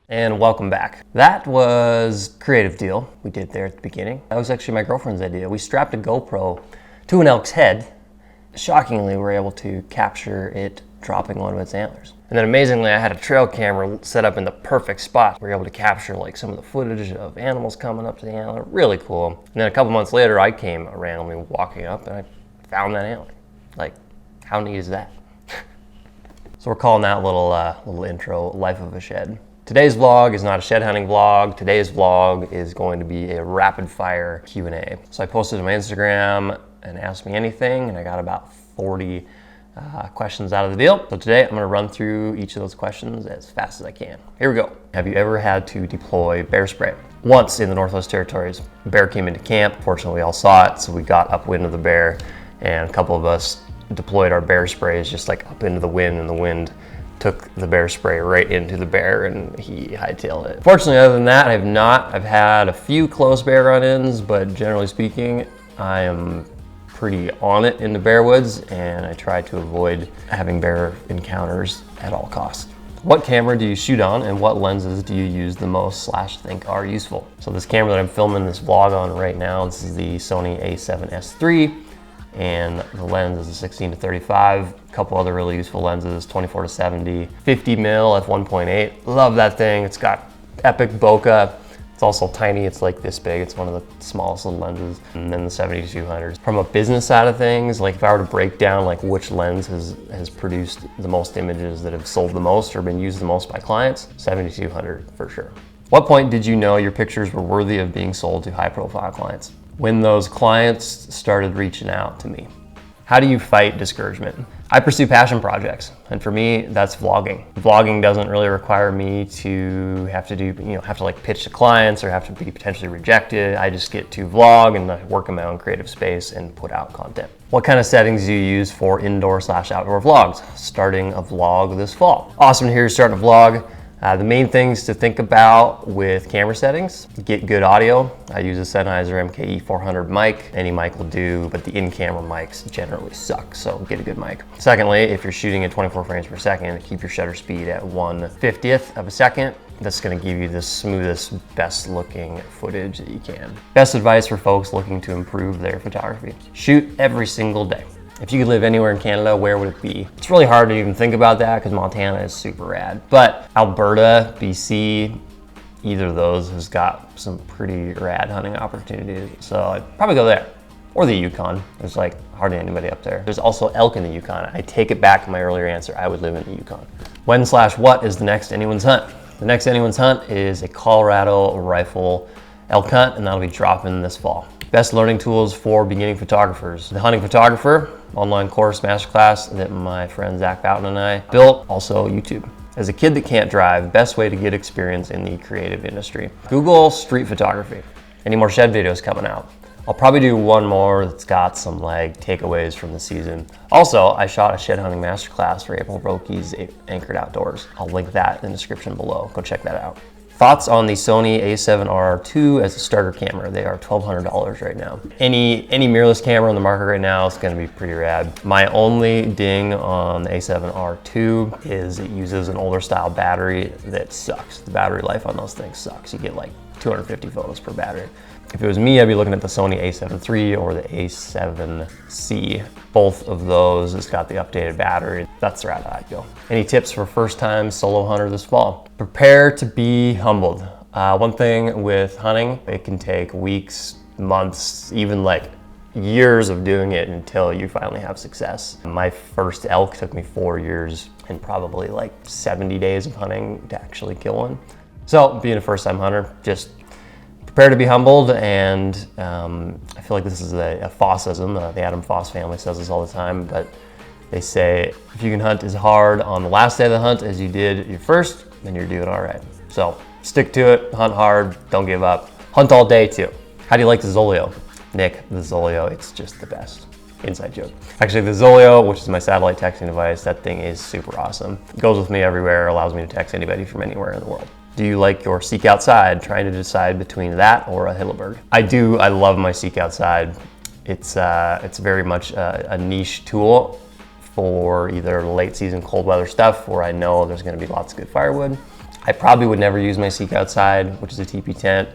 And welcome back. That was a creative deal we did there at the beginning. That was actually my girlfriend's idea. We strapped a GoPro to an elk's head. Shockingly, we were able to capture it dropping one of its antlers. And then amazingly, I had a trail camera set up in the perfect spot. We were able to capture like some of the footage of animals coming up to the antler. Really cool. And then a couple months later, I came randomly walking up and I found that antler. Like, how neat is that? So we're calling that little intro Life of a Shed. Today's vlog is not a shed hunting vlog. Today's vlog is going to be a rapid fire Q&A. So I posted on my Instagram and asked me anything, and I got about 40 questions out of the deal. So today I'm gonna run through each of those questions as fast as I can. Here we go. Have you ever had to deploy bear spray? Once in the Northwest Territories, a bear came into camp. Fortunately, we all saw it, so we got upwind of the bear, and a couple of us deployed our bear sprays just like up into the wind, and the wind took the bear spray right into the bear and he hightailed it. Fortunately, other than that, I've not. I've had a few close bear run-ins, but generally speaking, I am pretty on it in the bear woods and I try to avoid having bear encounters at all costs. What camera do you shoot on and what lenses do you use the most / think are useful? So this camera that I'm filming this vlog on right now, this is the Sony a7S III. And the lens is a 16 to 35, a couple other really useful lenses, 24 to 70, 50 mil f1.8. Love that thing. It's got epic bokeh. It's also tiny. It's like this big. It's one of the smallest little lenses. And then the 70-200. From a business side of things, like if I were to break down like which lens has produced the most images that have sold the most or been used the most by clients, 70-200 for sure. What point did you know your pictures were worthy of being sold to high profile clients? When those clients started reaching out to me. How do you fight discouragement? I pursue passion projects, and for me, that's vlogging. Vlogging doesn't really require me to have to like pitch to clients or have to be potentially rejected. I just get to vlog and I work in my own creative space and put out content. What kind of settings do you use for indoor / outdoor vlogs? Starting a vlog this fall. Awesome to hear you're starting a vlog. The main things to think about with camera settings: get good audio. I use a Sennheiser MKE 400 mic. Any mic will do, but the in-camera mics generally suck, so get a good mic. Secondly, if you're shooting at 24 frames per second, keep your shutter speed at 1/50th of a second. That's gonna give you the smoothest, best looking footage that you can. Best advice for folks looking to improve their photography: shoot every single day. If you could live anywhere in Canada, where would it be? It's really hard to even think about that because Montana is super rad. But Alberta, BC, either of those has got some pretty rad hunting opportunities. So I'd probably go there. Or the Yukon. There's like hardly anybody up there. There's also elk in the Yukon. I take it back to my earlier answer. I would live in the Yukon. When / what is the next anyone's hunt? The next anyone's hunt is a Colorado rifle elk hunt, and that'll be dropping this fall. Best learning tools for beginning photographers: The Hunting Photographer online course masterclass that my friend Zach Boughton and I built. Also YouTube. As a kid that can't drive, best way to get experience in the creative industry. Google street photography. Any more shed videos coming out? I'll probably do one more that's got some like takeaways from the season. Also, I shot a shed hunting masterclass for April Brokey's Anchored Outdoors. I'll link that in the description below. Go check that out. Thoughts on the Sony a7R II as a starter camera? They are $1,200 right now. Any mirrorless camera on the market right now is going to be pretty rad. My only ding on the a7R II is it uses an older style battery that sucks. The battery life on those things sucks. You get like 250 photos per battery. If it was me, I'd be looking at the Sony a7 III or the a7C. Both of those has got the updated battery. That's the route I'd go. Any tips for first time solo hunter this fall? Prepare to be humbled. One thing with hunting, it can take weeks, months, even like years of doing it until you finally have success. My first elk took me 4 years and probably like 70 days of hunting to actually kill one. So being a first time hunter, just prepare to be humbled, and I feel like this is a Fossism. The Adam Foss family says this all the time, but they say if you can hunt as hard on the last day of the hunt as you did your first, then you're doing all right. So stick to it, hunt hard, don't give up. Hunt all day too. How do you like the Zoleo? Nick, the Zoleo, it's just the best. Inside joke. Actually, the Zoleo, which is my satellite texting device, that thing is super awesome. It goes with me everywhere, allows me to text anybody from anywhere in the world. Do you like your Seek Outside? Trying to decide between that or a Hilleberg. I do, I love my Seek Outside. It's very much a niche tool for either late season cold weather stuff where I know there's gonna be lots of good firewood. I probably would never use my Seek Outside, which is a teepee tent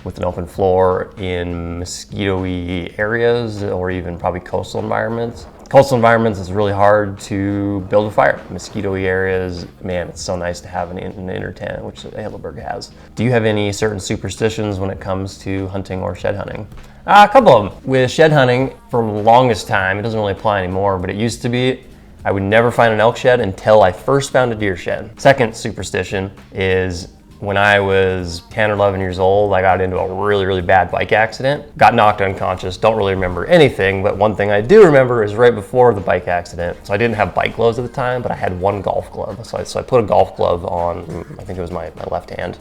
with an open floor in mosquito-y areas or even probably coastal environments. Coastal environments is really hard to build a fire. Mosquito-y areas, man, it's so nice to have an inner tent, which a Hilleberg has. Do you have any certain superstitions when it comes to hunting or shed hunting? A couple of them. With shed hunting, for the longest time, it doesn't really apply anymore, but it used to be, I would never find an elk shed until I first found a deer shed. Second superstition is when I was 10 or 11 years old, I got into a really, really bad bike accident. Got knocked unconscious, don't really remember anything, but one thing I do remember is right before the bike accident. So I didn't have bike gloves at the time, but I had one golf glove. So I put a golf glove on, I think it was my left hand,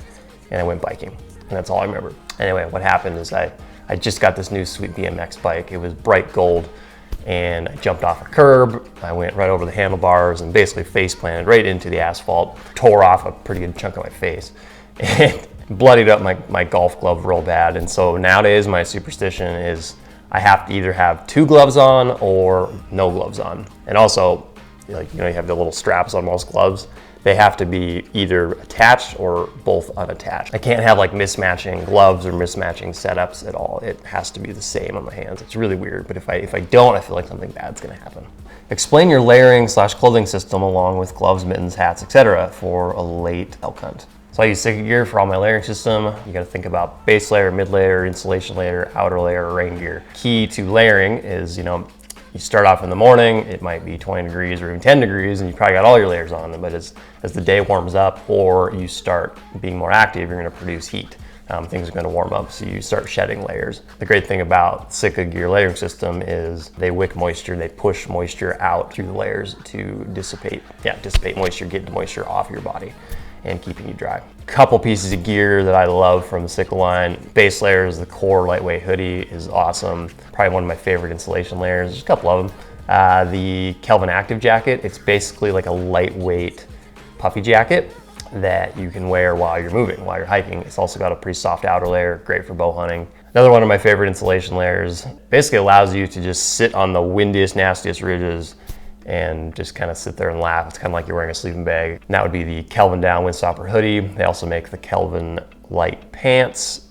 and I went biking. And that's all I remember. Anyway, what happened is I just got this new sweet BMX bike. It was bright gold, and I jumped off a curb. I went right over the handlebars and basically face planted right into the asphalt, tore off a pretty good chunk of my face, and bloodied up my golf glove real bad. And so nowadays my superstition is I have to either have 2 gloves on or no gloves on. And also, like, you have the little straps on most gloves. They have to be either attached or both unattached. I can't have like mismatching gloves or mismatching setups at all. It has to be the same on my hands. It's really weird, but if I don't, I feel like something bad's gonna happen. Explain your layering / clothing system along with gloves, mittens, hats, etc. for a late elk hunt. So I use Sika gear for all my layering system. You gotta think about base layer, mid layer, insulation layer, outer layer, rain gear. Key to layering is, you start off in the morning, it might be 20 degrees or even 10 degrees, and you probably got all your layers on. But as the day warms up or you start being more active, you're gonna produce heat. Things are gonna warm up, so you start shedding layers. The great thing about Sika gear layering system is they wick moisture, they push moisture out through the layers to dissipate moisture, get the moisture off your body and keeping you dry. Couple pieces of gear that I love from the Sika line. Base layers, the core lightweight hoodie is awesome. Probably one of my favorite insulation layers. There's a couple of them. The Kelvin Active jacket, it's basically like a lightweight puffy jacket that you can wear while you're moving, while you're hiking. It's also got a pretty soft outer layer, great for bow hunting. Another one of my favorite insulation layers, basically allows you to just sit on the windiest, nastiest ridges and just kind of sit there and laugh. It's kind of like you're wearing a sleeping bag. And that would be the Kelvin Down Windstopper hoodie. They also make the Kelvin Light pants,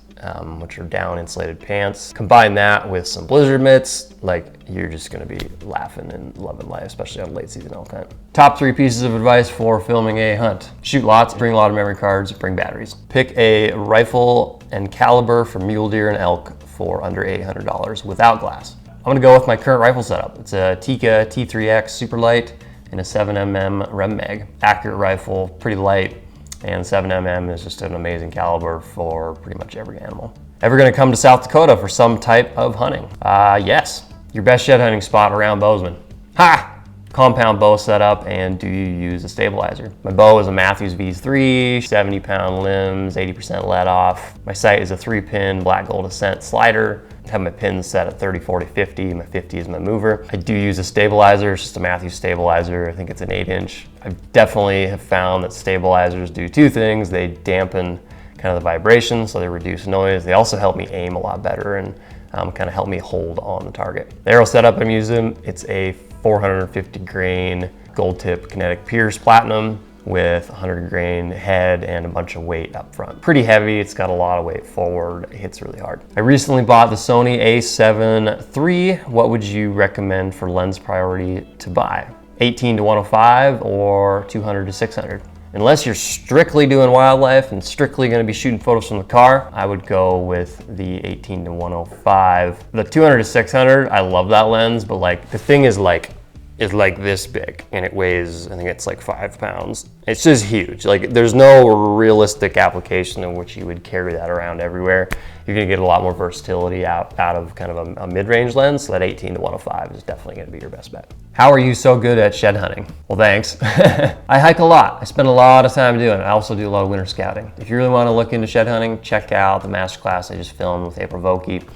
which are down insulated pants. Combine that with some blizzard mitts, like you're just gonna be laughing and loving life, especially on a late season elk hunt. Top 3 pieces of advice for filming a hunt. Shoot lots, bring a lot of memory cards, bring batteries. Pick a rifle and caliber for mule deer and elk for under $800 without glass. I'm gonna go with my current rifle setup. It's a Tikka T3X super light and a 7mm Rem Mag. Accurate rifle, pretty light, and 7mm is just an amazing caliber for pretty much every animal. Ever gonna come to South Dakota for some type of hunting? Yes. Your best shed hunting spot around Bozeman. Ha! Compound bow setup, and do you use a stabilizer? My bow is a Matthews V3, 70-pound limbs, 80% lead off. My sight is a 3-pin black gold Ascent slider. I have my pins set at 30, 40, 50. My 50 is my mover. I do use a stabilizer. It's just a Matthews stabilizer. I think it's an 8-inch. I definitely have found that stabilizers do 2 things. They dampen kind of the vibration, so they reduce noise. They also help me aim a lot better and kind of help me hold on the target. The arrow setup I'm using, it's a 450 grain gold tip kinetic Pierce Platinum with 100 grain head and a bunch of weight up front. Pretty heavy, it's got a lot of weight forward, it hits really hard. I recently bought the Sony a7 III. What would you recommend for lens priority to buy? 18 to 105 or 200 to 600? Unless you're strictly doing wildlife and strictly gonna be shooting photos from the car, I would go with the 18 to 105. The 200 to 600, I love that lens, but like the thing is like this big and it weighs, I think it's like 5 pounds. It's just huge. Like there's no realistic application in which you would carry that around everywhere. You're gonna get a lot more versatility out of kind of a mid-range lens, so that 18 to 105 is definitely gonna be your best bet. How are you so good at shed hunting? Well, thanks. I hike a lot. I spend a lot of time doing it. I also do a lot of winter scouting. If you really wanna look into shed hunting, check out the masterclass I just filmed with April Vokey.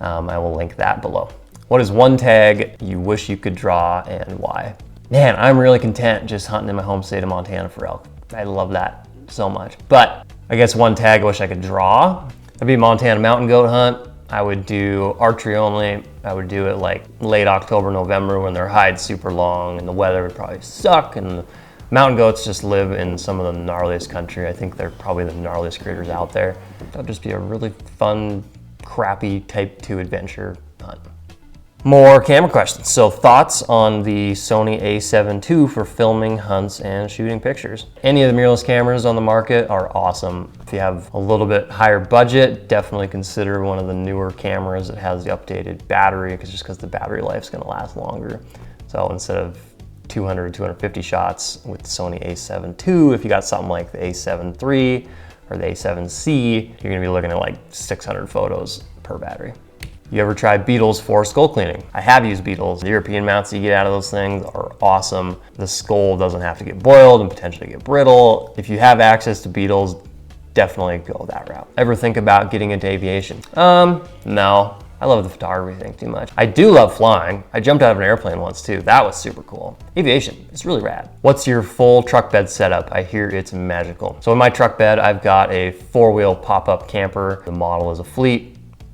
I will link that below. What is one tag you wish you could draw and why? Man, I'm really content just hunting in my home state of Montana for elk. I love that so much. But I guess one tag I wish I could draw, that'd be Montana mountain goat hunt. I would do archery only. I would do it like late October, November when their hide's super long and the weather would probably suck, and the mountain goats just live in some of the gnarliest country. I think they're probably the gnarliest critters out there. That'd just be a really fun, crappy type 2 adventure hunt. More camera questions. So thoughts on the Sony a7 II for filming hunts and shooting pictures? Any of the mirrorless cameras on the market are awesome. If you have a little bit higher budget, definitely consider one of the newer cameras that has the updated battery, just because the battery life is going to last longer. So instead of 200, 250 shots with the Sony a7 II, if you got something like the a7 III or the a7C, you're going to be looking at like 600 photos per battery. You ever tried Beetles for skull cleaning? I have used Beetles. The European mounts you get out of those things are awesome. The skull doesn't have to get boiled and potentially get brittle. If you have access to Beetles, definitely go that route. Ever think about getting into aviation? No. I love the photography thing too much. I do love flying. I jumped out of an airplane once too. That was super cool. Aviation, it's really rad. What's your full truck bed setup? I hear it's magical. So in my truck bed, I've got a 4-wheel pop-up camper. The model is a Fleet.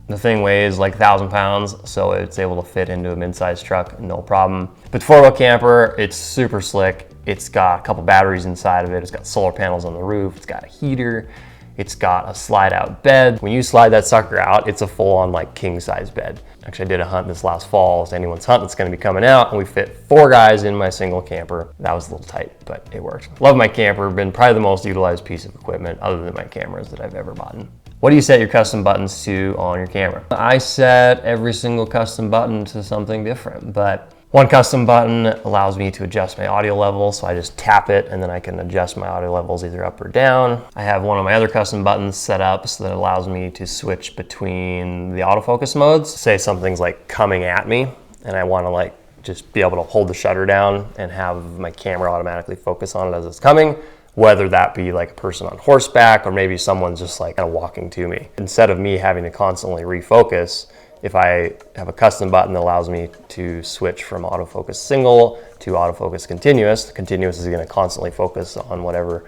The thing weighs like 1,000 pounds, so it's able to fit into a mid-sized truck, no problem. But 4-wheel camper, it's super slick. It's got a couple batteries inside of it. It's got solar panels on the roof. It's got a heater. It's got a slide-out bed. When you slide that sucker out, it's a full-on like king-size bed. Actually, I did a hunt this last fall. It's anyone's hunt that's gonna be coming out, and we fit 4 guys in my single camper. That was a little tight, but it worked. Love my camper. Been probably the most utilized piece of equipment other than my cameras that I've ever bought. What do you set your custom buttons to on your camera? I set every single custom button to something different, but one custom button allows me to adjust my audio level, so I just tap it and then I can adjust my audio levels either up or down. I have one of my other custom buttons set up so that it allows me to switch between the autofocus modes. Say something's like coming at me and I want to like just be able to hold the shutter down and have my camera automatically focus on it as it's coming, whether that be like a person on horseback or maybe someone's just like kind of walking to me. Instead of me having to constantly refocus, if I have a custom button that allows me to switch from autofocus single to autofocus continuous, the continuous is going to constantly focus on whatever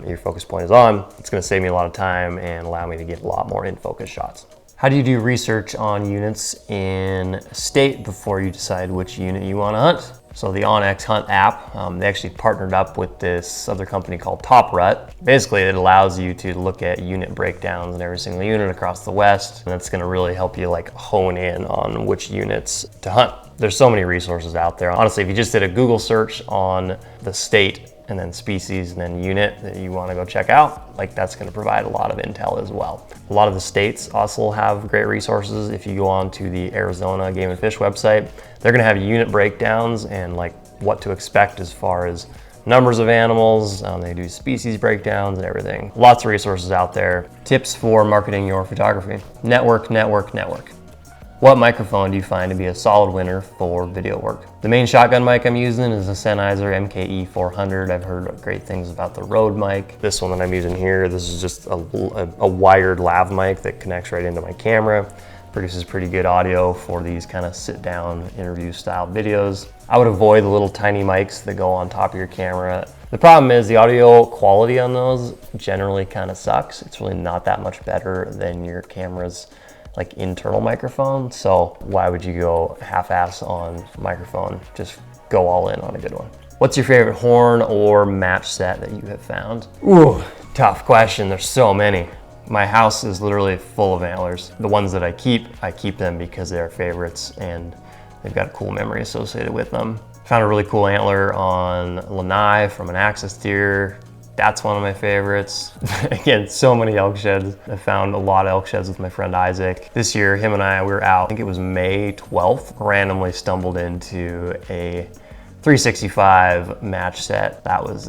your focus point is on. It's going to save me a lot of time and allow me to get a lot more in focus shots. How do you do research on units in a state before you decide which unit you want to hunt? So the onX Hunt app, they actually partnered up with this other company called Top Rut. Basically, it allows you to look at unit breakdowns in every single unit across the West, and that's gonna really help you like hone in on which units to hunt. There's so many resources out there. Honestly, if you just did a Google search on the state and then species and then unit that you want to go check out, like that's going to provide a lot of intel as well. A lot of the states also have great resources. If you go on to the Arizona Game and Fish website, they're going to have unit breakdowns and like what to expect as far as numbers of animals. They do species breakdowns and everything. Lots of resources out there. Tips for marketing your photography. Network, network, network. What microphone do you find to be a solid winner for video work? The main shotgun mic I'm using is a Sennheiser MKE 400. I've heard great things about the Rode mic. This one that I'm using here, this is just a wired lav mic that connects right into my camera. Produces pretty good audio for these kind of sit-down interview style videos. I would avoid the little tiny mics that go on top of your camera. The problem is the audio quality on those generally kind of sucks. It's really not that much better than your camera's like internal microphone. So why would you go half-ass on microphone? Just go all in on a good one. What's your favorite horn or match set that you have found? Ooh, tough question. There's so many. My house is literally full of antlers. The ones that I keep them because they're favorites and they've got a cool memory associated with them. Found a really cool antler on Lanai from an access deer. That's one of my favorites. Again, so many elk sheds. I found a lot of elk sheds with my friend Isaac. This year, him and I, we were out, I think it was May 12th, randomly stumbled into a 365 match set. That was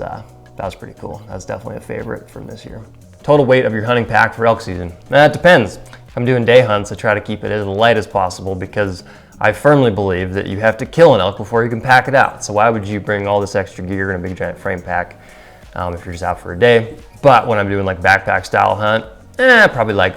pretty cool. That's definitely a favorite from this year. Total weight of your hunting pack for elk season. That depends. If I'm doing day hunts, I try to keep it as light as possible because I firmly believe that you have to kill an elk before you can pack it out. So why would you bring all this extra gear in a big giant frame pack if you're just out for a day? But when I'm doing like backpack style hunt, probably like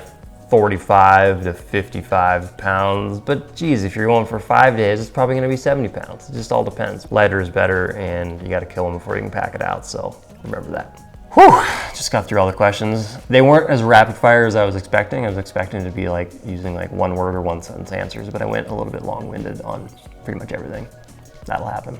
45 to 55 pounds. But geez, if you're going for 5 days, it's probably gonna be 70 pounds. It just all depends. Lighter is better and you gotta kill them before you can pack it out. So remember that. Whew, just got through all the questions. They weren't as rapid fire as I was expecting. I was expecting to be like using like one word or one sentence answers, but I went a little bit long-winded on pretty much everything. That'll happen.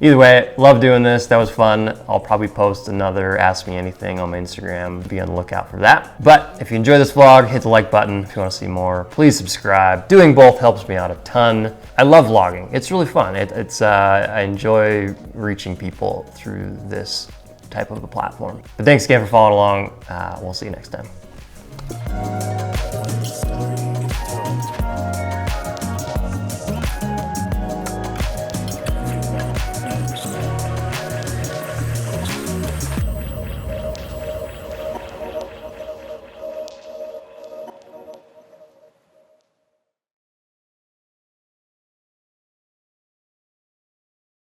Either way, love doing this. That was fun. I'll probably post another Ask Me Anything on my Instagram. Be on the lookout for that. But if you enjoy this vlog, hit the like button. If you want to see more, please subscribe. Doing both helps me out a ton. I love vlogging. It's really fun. I enjoy reaching people through this type of a platform. But thanks again for following along. We'll see you next time.